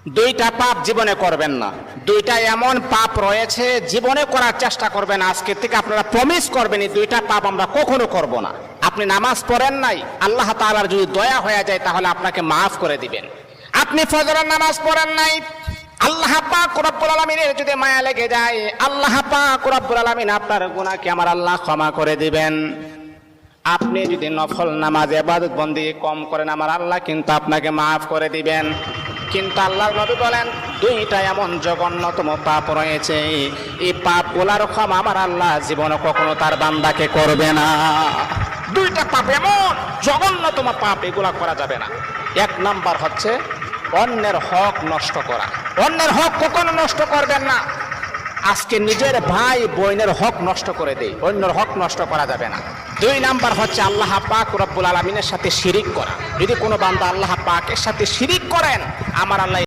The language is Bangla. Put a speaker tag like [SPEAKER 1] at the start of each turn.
[SPEAKER 1] দুইটা পাপ জীবনে করবেন না। দুইটা এমন পাপ রয়েছে জীবনে করার চেষ্টা করবেন, আজকে থেকে আপনারা প্রমিস করবেন এই দুইটা পাপ আমরা কখনো করব না। আপনি নামাজ পড়েন নাই, আল্লাহ তাআলার যদি দয়া হয়ে যায় তাহলে আপনাকে মাফ করে দিবেন। আপনি ফজরের নামাজ পড়েন নাই, আল্লাহ পাক রব্বুল আলামিনের যদি মায়া লেগে যায়, আল্লাহ পাক রব্বুল আলামিন আপনার গুনাহকে আমার আল্লাহ ক্ষমা করে দিবেন। আপনি যদি নফল নামাজ ইবাদত বন্দেগী কম করেন, আমার আল্লাহ কিন্তু আপনাকে মাফ করে দিবেন। কিন্তু আল্লাহর নবী বলেন দুইটা এমন জঘন্যতম পাপ রয়েছে, এই পাপগুলোর ক্ষমা আমার আল্লাহ জীবনে কখনো তার বান্দাকে করবে না। দুইটা পাপ এমন জঘন্যতম পাপ, এগুলা করা যাবে না। এক নাম্বার হচ্ছে অন্যের হক নষ্ট করা। অন্যের হক কখনো নষ্ট করবেন না। আজকে নিজের ভাই বোনের হক নষ্ট করে দেই, অন্যের হক নষ্ট করা যাবে না। দুই নাম্বার হচ্ছে আল্লাহ পাক রব্বুল আলামিনের সাথে শিরিক করা। যদি কোনো বান্দা আল্লাহ পাকের সাথে শিরিক করেন, আমার আল্লাহ